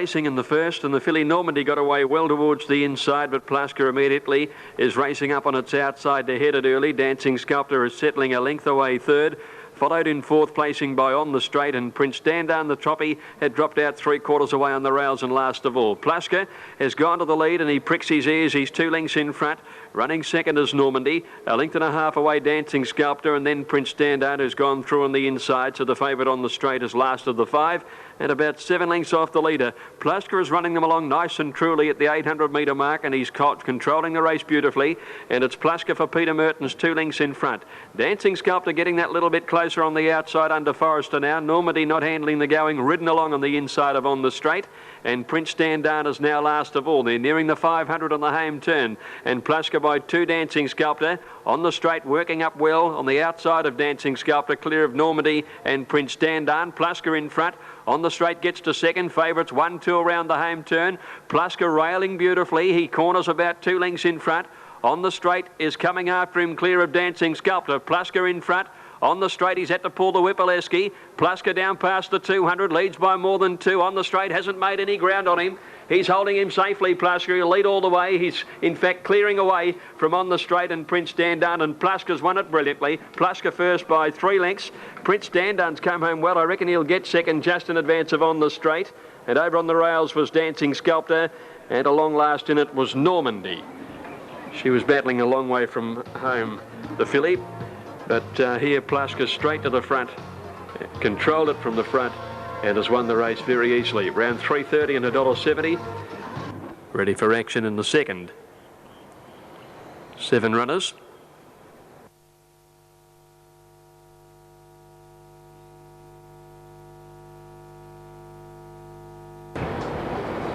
racing in the first, and the filly Normandy got away well towards the inside, but Plasker immediately is racing up on its outside to head it early. Dancing Sculptor is settling a length away third. Followed in fourth placing by On the Straight, and Prince Dandan, the Troppy, had dropped out 3/4 away on the rails, and last of all, Plasker has gone to the lead, and he pricks his ears. He's 2 lengths in front. Running second is Normandy, a length and a half away Dancing Sculptor, and then Prince Dandan, who's gone through on the inside, so the favourite On the Straight is last of the 5, and about 7 lengths off the leader. Plasker is running them along nice and truly at the 800-metre mark, and he's controlling the race beautifully, and it's Plasker for Peter Mertens, 2 lengths in front. Dancing Sculptor getting that little bit closer on the outside under Forrester now. Normandy not handling the going, ridden along on the inside of On the Straight, and Prince Dandan is now last of all. They're nearing the 500 on the home turn, and Plasker by 2 Dancing Sculptor. On the Straight working up well on the outside of Dancing Sculptor, clear of Normandy and Prince Dandan. Plasker in front. On the Straight gets to second. Favourites 1-2 around the home turn. Plasker railing beautifully. He corners about 2 lengths in front. On the Straight is coming after him, clear of Dancing Sculptor. Plasker in front. On the Straight, he's had to pull the Whippleski. Plasker down past the 200, leads by more than 2. On the Straight, hasn't made any ground on him. He's holding him safely, Plasker. He'll lead all the way. He's, in fact, clearing away from On the Straight and Prince Dandan, and Plasker's won it brilliantly. Plasker first by 3 lengths. Prince Dandan's come home well. I reckon he'll get second just in advance of On the Straight. And over on the rails was Dancing Sculptor, and a long last in it was Normandy. She was battling a long way from home, the filly. But here Plasker straight to the front, controlled it from the front, and has won the race very easily. Round 3:30 and $1.70. Ready for action in the second. 7 runners.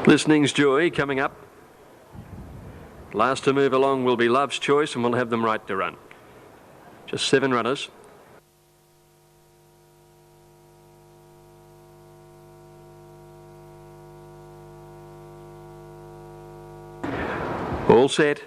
Listening's Joy coming up. Last to move along will be Love's Choice, and we'll have them right to run. Just 7 runners. All set.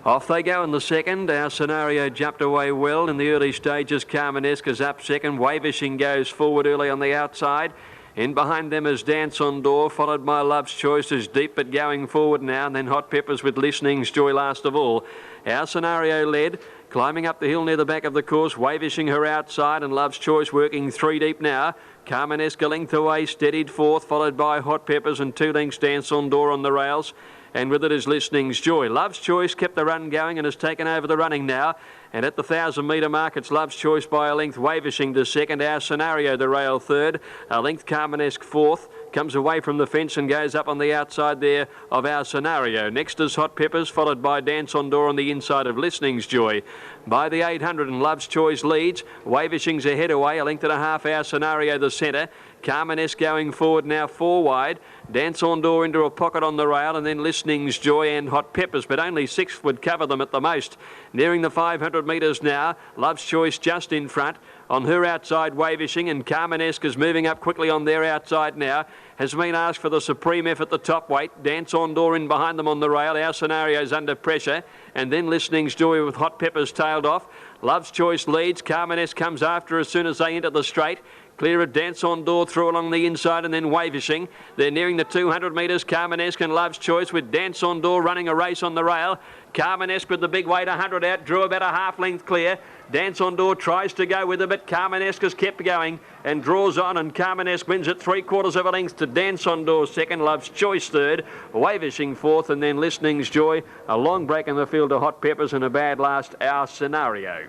Off they go in the second. Our Scenario jumped away well in the early stages. Carmenesque is up second. Wavishing goes forward early on the outside. In behind them is Dance on Door, followed by Love's Choice, who's deep but going forward now, and then Hot Peppers with Listening's Joy last of all. Our Scenario led, climbing up the hill near the back of the course, Wavishing her outside, and Love's Choice working 3 deep now. Carmenesque a length away, steadied fourth, followed by Hot Peppers, and 2 lengths Dance on Door on the rails. And with it is Listening's Joy. Love's Choice kept the run going and has taken over the running now. And at the 1,000-metre mark, it's Love's Choice by a length. Wavishing to second. Our Scenario, the rail third. A length Carmenesque fourth. Comes away from the fence and goes up on the outside there of Our Scenario. Next is Hot Peppers, followed by Dance on Door on the inside of Listening's Joy. By the 800, and Love's Choice leads. Wavishing's ahead away. A length and a half, Our Scenario, the centre. Carmenesque going forward now 4 wide. Dance on Door into a pocket on the rail, and then Listening's Joy and Hot Peppers, but only 6 would cover them at the most. Nearing the 500 metres now. Love's Choice just in front. On her outside, Wavishing, and Carmenesque is moving up quickly on their outside now. Has been asked for the supreme effort, the top weight. Dance on Door in behind them on the rail. Our Scenario's under pressure. And then Listening's Joy with Hot Peppers tailed off. Love's Choice leads. Carmenesque comes after as soon as they enter the straight. Clear of Dance on Door through along the inside, and then Wavishing. They're nearing the 200 metres. Carmenesque and Love's Choice with Dance on Door running a race on the rail. Carmenesque with the big weight, 100 out, drew about a half length clear. Dance on Door tries to go with it, but Carmenesque has kept going and draws on, and Carmenesque wins it 3/4 of a length to Dance on Door second, Love's Choice third, Wavishing fourth, and then Listening's Joy. A long break in the field to Hot Peppers and a bad last, Our Scenario.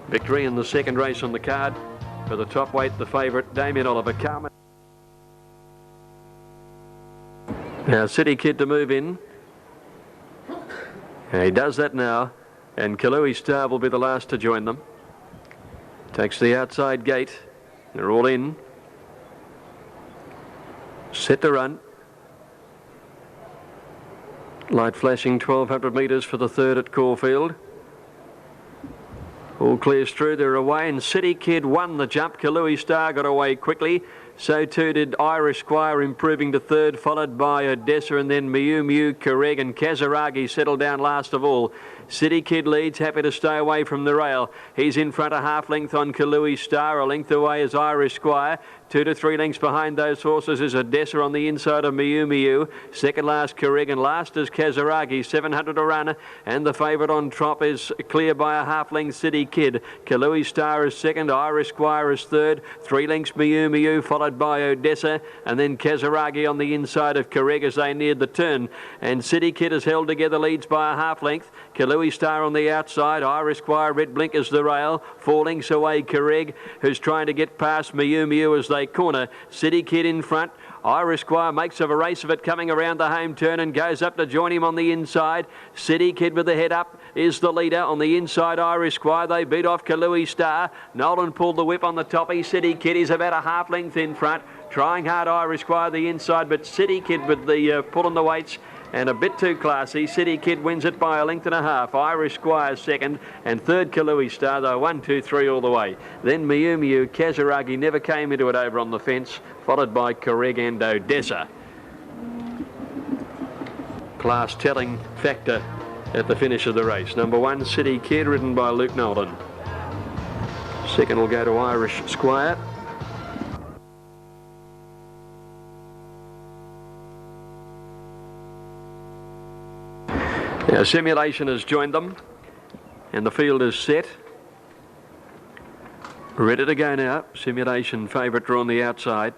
Victory in the second race on the card for the top weight, the favourite Damien Oliver. Carmen. Now City Kid to move in. And he does that now, and Kalui Star will be the last to join them. Takes the outside gate. They're all in. Set to run. Light flashing 1,200 metres for the third at Caulfield. All clears through, they're away, and City Kid won the jump. Kalui Star got away quickly. So too did Irish Squire, improving to third, followed by Odessa, and then Miu Miu, Correg, and Kazaragi settled down last of all. City Kid leads, happy to stay away from the rail. He's in front a half length on Kalui Star. A length away is Irish Squire. 2 to 3 lengths behind those horses is Odessa on the inside of Miu Miu. Second last Carrig, and last is Kazaragi, 700 to run, and the favourite on top is clear by a half length City Kid. Kalui Star is second, Irish Squire is third, 3 lengths Miu Miu followed by Odessa, and then Kazaragi on the inside of Carrig as they neared the turn, and City Kid is held together, leads by a half length. Kalui Star on the outside, Irish Squire, red blinkers the rail, 4 lengths away Carrig, who's trying to get past Miu Miu as they corner. City Kid in front. Irish Squire makes of a race of it coming around the home turn and goes up to join him on the inside. City Kid with the head up is the leader. On the inside, Irish Squire. They beat off Kalui Star. Nolan pulled the whip on the toppy. City Kid is about a half length in front. Trying hard, Irish Squire the inside, but City Kid with the pull on the weights and a bit too classy. City Kid wins it by a length and a half. Irish Squire second, and third Kalui Star, though 1, 2, 3 all the way. Then Miu Miu, Kazaragi never came into it over on the fence, followed by Carrig and Odessa. Class telling factor at the finish of the race. Number 1, City Kid, ridden by Luke Nolan. Second will go to Irish Squire. Now, Simulation has joined them, and the field is set. Ready to go now. Simulation favourite draw on the outside.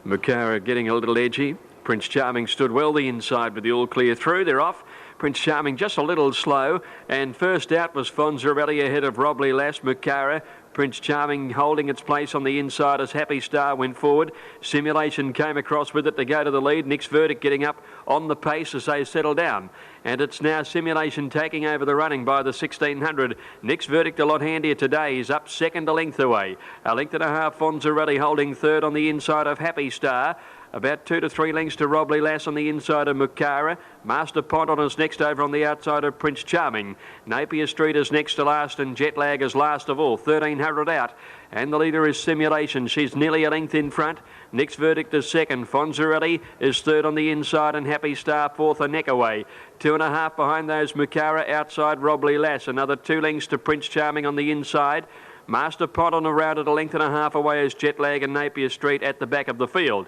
Mukara getting a little edgy. Prince Charming stood well the inside with the all clear through. They're off. Prince Charming just a little slow, and first out was Fonzarelli ahead of Robley Lass. Mukara, Prince Charming holding its place on the inside as Happy Star went forward. Simulation came across with it to go to the lead. Nick's Verdict getting up on the pace as they settle down. And it's now Simulation taking over the running by the 1600. Nick's Verdict a lot handier today. He's up second a length away. A length and a half Fonzarelli holding third on the inside of Happy Star. About 2 to 3 lengths to Robley Lass on the inside of Mukara. Master Ponton is next over on the outside of Prince Charming. Napier Street is next to last, and Jetlag is last of all. 1300 out. And the leader is Simulation. She's nearly a length in front. Nick's Verdict is second. Fonzarelli is third on the inside, and Happy Star fourth a neck away. 2.5 behind those Mukara outside Robley Lass. Another 2 lengths to Prince Charming on the inside. Master Ponton around at a length and a half away as Jetlag and Napier Street at the back of the field.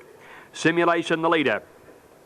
Simulation the leader.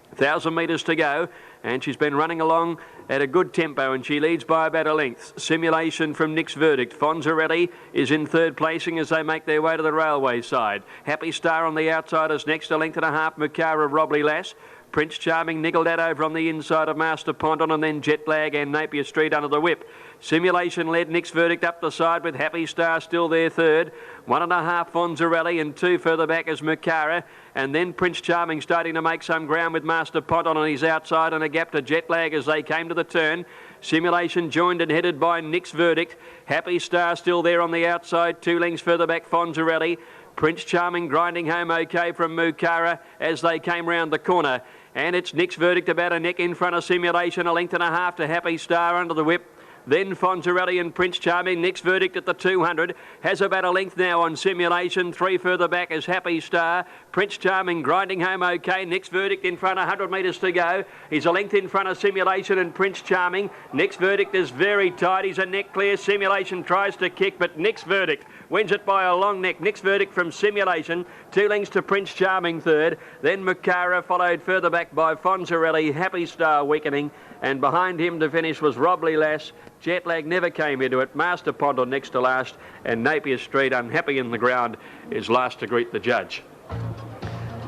1,000 metres to go, and she's been running along at a good tempo, and she leads by about a length. Simulation from Nick's Verdict. Fonzarelli is in third placing as they make their way to the railway side. Happy Star on the outside is next, a length and a half. Mukara, Robley Lass. Prince Charming niggled that over on the inside of Master Ponton, and then Jetlag and Napier Street under the whip. Simulation led Nick's Verdict up the side with Happy Star still there third. 1.5 Fonzarelli, and 2 further back is Mukara, and then Prince Charming starting to make some ground with Master Ponton on his outside, and a gap to Jetlag as they came to the turn. Simulation joined and headed by Nick's Verdict. Happy Star still there on the outside, 2 lengths further back Fonzarelli. Prince Charming grinding home okay from Mukara as they came round the corner. And it's Nick's Verdict about a neck in front of Simulation, a length and a half to Happy Star under the whip. Then Fonzarelli and Prince Charming. Nick's Verdict at the 200 has about a length now on Simulation. 3 further back is Happy Star. Prince Charming grinding home okay. Nick's Verdict in front, 100 metres to go. He's a length in front of Simulation and Prince Charming. Nick's Verdict is very tight. He's a neck clear. Simulation tries to kick, but Nick's Verdict wins it by a long neck. Nick's Verdict from Simulation. 2 lengths to Prince Charming third. Then Mukara followed further back by Fonzarelli. Happy Star weakening. And behind him to finish was Robley Lass. Jetlag never came into it. Master Ponton next to last. And Napier Street, unhappy in the ground, is last to greet the judge.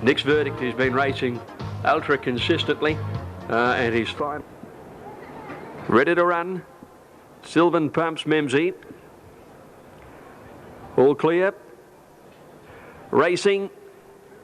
Nick's Verdict, he's been racing ultra consistently. And he's fine. Ready to run. Sylvan pumps Memsie. All clear. Racing.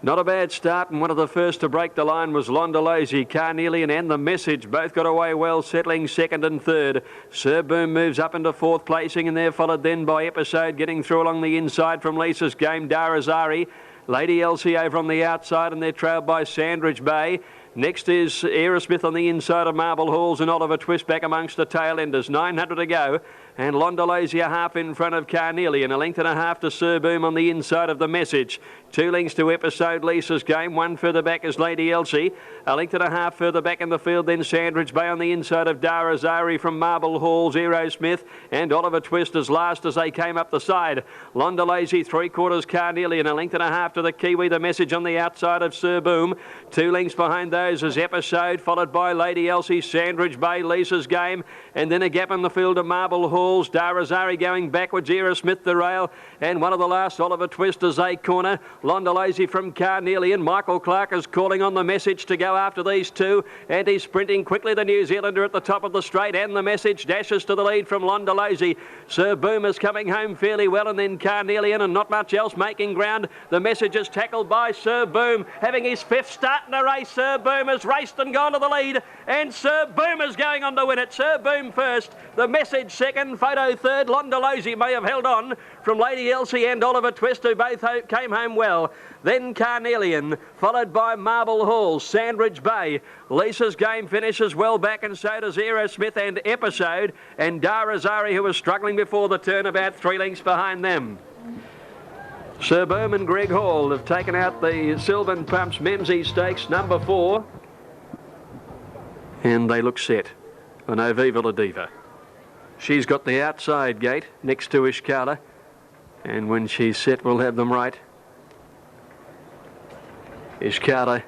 Not a bad start, and one of the first to break the line was Londolosi. Carnelian and The Message both got away well, settling second and third. Sir Boom moves up into fourth placing, and they're followed then by Episode, getting through along the inside from Lisa's Game, Darazari. Lady Elsie over on the outside, and they're trailed by Sandridge Bay. Next is Aerosmith on the inside of Marble Halls, and Oliver Twist back amongst the tail enders. 900 to go. and Londolese a half in front of Carnelian. A length and a half to Sir Boom on the inside of the Message. 2 lengths to Episode Lisa's Game. 1 further back is Lady Elsie. A length and a half further back in the field, then Sandridge Bay on the inside of Darazari from Marble Hall, Zero Smith, and Oliver Twist as last as they came up the side. Londolese 3/4 Carnelian. A length and a half to the Kiwi, the Message on the outside of Sir Boom. 2 lengths behind those is Episode, followed by Lady Elsie, Sandridge Bay, Lisa's Game, and then a gap in the field of Marble Halls. Darazari going backwards, Zero Smith the rail, and one of the last, Oliver Twist as a corner. Londolese from Carnelian. Michael Clark is calling on the Message to go after these two, and he's sprinting quickly. The New Zealander at the top of the straight, and the Message dashes to the lead from Londolese. Sir Boom is coming home fairly well, and then Carnelian, and not much else making ground. The Message is tackled by Sir Boom, having his 5th start in a race. Sir Boom has raced and gone to the lead, and Sir Boom is going on to win it. Sir Boom first, the Message second, Photo third. Londolese may have held on from Lady Elsie and Oliver Twist, who both came home well. Then Carnelian, followed by Marble Hall, Sandridge Bay. Lisa's Game finishes well back, and so does Zero Smith and Episode, and Darazari, who was struggling before the turn, about 3 lengths behind them. Sir Boom and Greg Hall have taken out the Sylvan Pumps Memsie Stakes number 4, and they look set. I know Viva La Diva. She's got the outside gate next to Ishkala, and when she's set, we'll have them right. Ishkala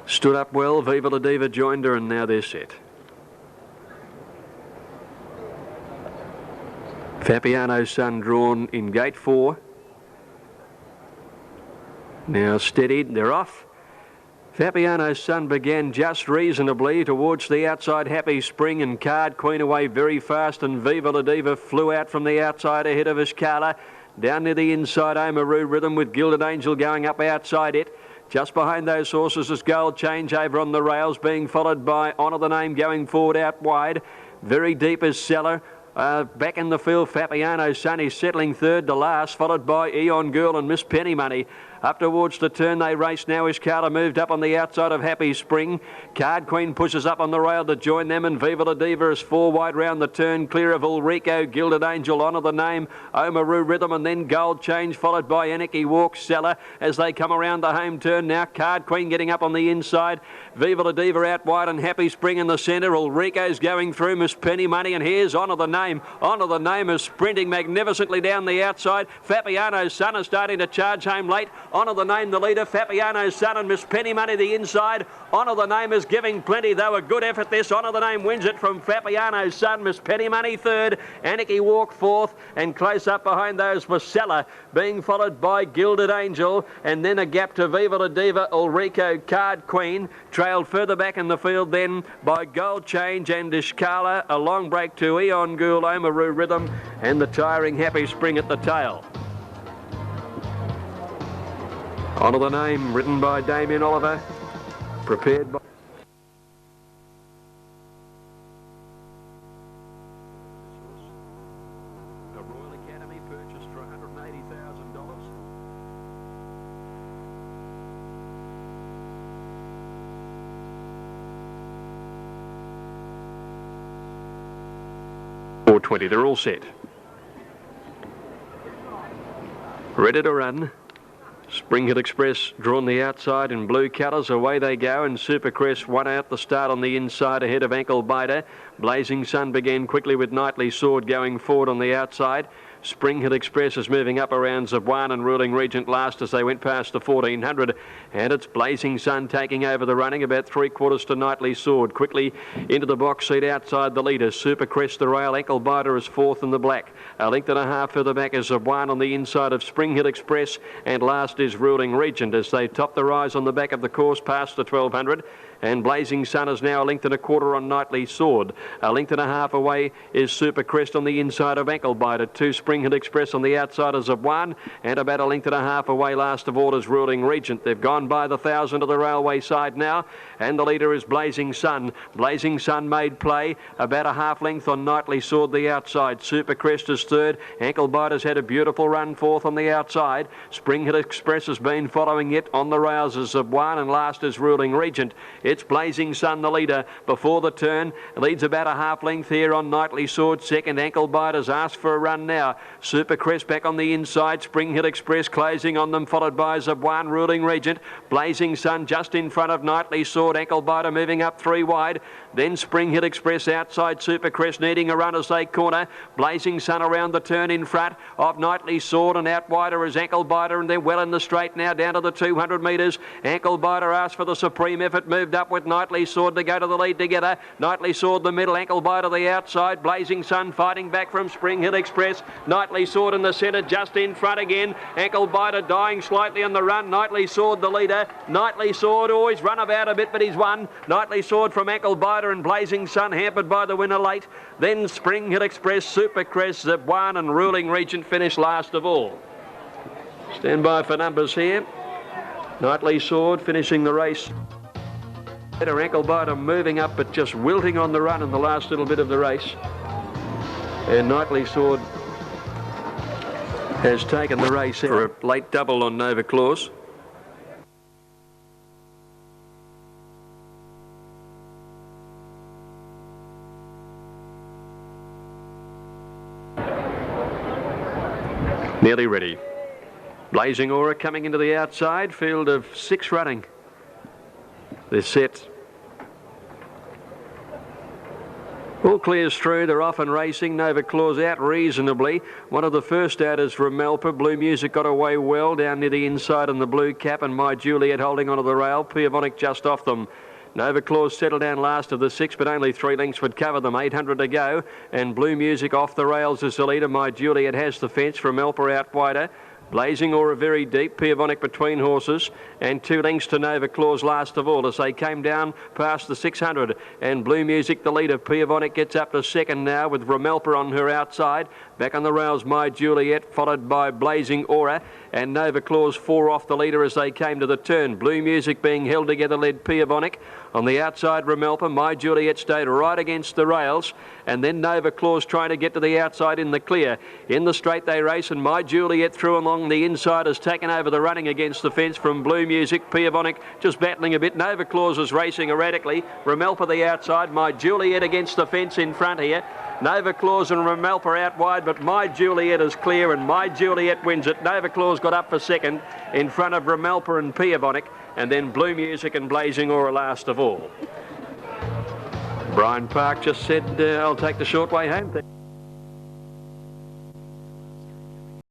stood up well, Viva La Diva joined her, and now they're set. Fabiano's Son drawn in gate 4. Now steadied, they're off. Fabiano's Son began just reasonably towards the outside. Happy Spring and Card Queen away very fast, and Viva La Diva flew out from the outside ahead of Ishkala. Down near the inside, Oamaru Rhythm with Gilded Angel going up outside it. Just behind those horses is Gold Change over on the rails, being followed by Honour the Name going forward out wide. Very deep is Seller. Back in the field, Fabiano's Son is settling third to last, followed by Eon Girl and Miss Penny Money. Up towards the turn they race now. Ishkala moved up on the outside of Happy Spring. Card Queen pushes up on the rail to join them, and Viva La Diva is 4 wide round the turn, clear of Ulrico, Gilded Angel, Honour the Name, Oamaru Rhythm, and then Gold Change, followed by Anarchy Walk, Seller as they come around the home turn now. Card Queen getting up on the inside. Viva La Diva out wide, and Happy Spring in the centre. Ulrico's going through, Miss Penny Money, and here's Honour the Name. Honour the Name is sprinting magnificently down the outside. Fabiano's Son is starting to charge home late. Honour the Name the leader, Fabiano's Son and Miss Penny Money the inside. Honour the Name is giving plenty, though a good effort this. Honour the Name wins it from Fabiano's Son, Miss Penny Money third, Anarchy Walk fourth, and close up behind those was Seller, being followed by Gilded Angel, and then a gap to Viva La Diva, Ulrico, Card Queen, trailed further back in the field then by Gold Change and Ishkala. A long break to Eon Girl, Oamaru Rhythm, and the tiring Happy Spring at the tail. Honour the Name, written by Damien Oliver, prepared by... The Royal Academy purchased for $180,000. $420, they're all set. Ready to run. Spring Hill Express drawn the outside in blue colours. Away they go, and Supercrest won out the start on the inside ahead of Ankle Biter. Blazing Sun began quickly with Knightly Sword going forward on the outside. Spring Hill Express is moving up around Zabuan and Ruling Regent last as they went past the 1400, and it's Blazing Sun taking over the running, about 3/4 to Knightly Sword. Quickly into the box seat outside the leaders. Supercrest the rail, Ankle Biter is 4th in the black. A length and a half further back is Zabuan on the inside of Spring Hill Express, and last is Ruling Regent as they top the rise on the back of the course past the 1200. And Blazing Sun is now a length and a quarter on Knightly Sword. A length and a half away is Supercrest on the inside of Ankle Biter. 2 Spring Hill Express on the outside of Zabuan, and about a length and a half away last of all is Ruling Regent. They've gone by the 1,000 of the railway side now, and the leader is Blazing Sun. Blazing Sun made play, about a half length on Knightly Sword the outside. Supercrest is third. Ankle Biter's had a beautiful run fourth on the outside. Spring Hill Express has been following it on the rails as Zabuan, and last is Ruling Regent. It's Blazing Sun, the leader, before the turn. Leads about a half length here on Knightly Sword. Second, Ankle Biter's asked for a run now. Super Crest back on the inside. Spring Hill Express closing on them, followed by Zabuan, Ruling Regent. Blazing Sun just in front of Knightly Sword. Ankle Biter moving up 3 wide. Then Spring Hill Express outside. Super Crest needing a run as they corner. Blazing Sun around the turn in front of Knightly Sword, and out wider is Ankle Biter, and they're well in the straight now down to the 200 metres. Ankle Biter asked for the supreme effort, moved up with Knightly Sword to go to the lead together. Knightly Sword the middle, Ankle Biter the outside. Blazing Sun fighting back from Spring Hill Express. Knightly Sword in the centre, just in front again. Ankle Biter dying slightly on the run. Knightly Sword the leader. Knightly Sword always run about a bit, but he's won. Knightly Sword from Ankle Biter and Blazing Sun hampered by the winner late. Then Spring Hill Express, Super Crest, Zabuan and Ruling Regent finished last of all. Stand by for numbers here. Knightly Sword finishing the race. Better Ankle Biter moving up but just wilting on the run in the last little bit of the race. And Knightly Sword has taken the race for a late double on Nova Claus. Nearly ready. Blazing Aura coming into the outside. Field of 6 running. They're set. All clears through. They're off and racing. Nova Claus out reasonably. One of the first out is Ramelpa. Blue Music got away well down near the inside in the blue cap, and My Juliet holding onto the rail. Piavonic just off them. Nova Claus settled down last of the 6, but only 3 lengths would cover them. 800 to go, and Blue Music off the rails as the leader. My Juliet has the fence from Elper out wider. Blazing Aura very deep, Piavonic between horses, and 2 lengths to Nova Claus last of all as they came down past the 600. And Blue Music the leader. Piavonic gets up to second now with Ramelpa on her outside. Back on the rails, My Juliet, followed by Blazing Aura, and Nova Claus 4 off the leader as they came to the turn. Blue Music being held together led Piavonic. On the outside, Ramelpa. My Juliet stayed right against the rails, and then Nova Claus trying to get to the outside in the clear. In the straight they race, and My Juliet through along the inside has taken over the running against the fence from Blue Music. Piavonic just battling a bit. Nova Claus is racing erratically. Ramelpa the outside. My Juliet against the fence in front here. Nova Claus and Ramelpa out wide, but My Juliet is clear, and My Juliet wins it. Nova Claus got up for second in front of Ramelpa and Piavonic, and then Blue Music and Blazing Aura last of all. Brian Park just said, I'll take the short way home.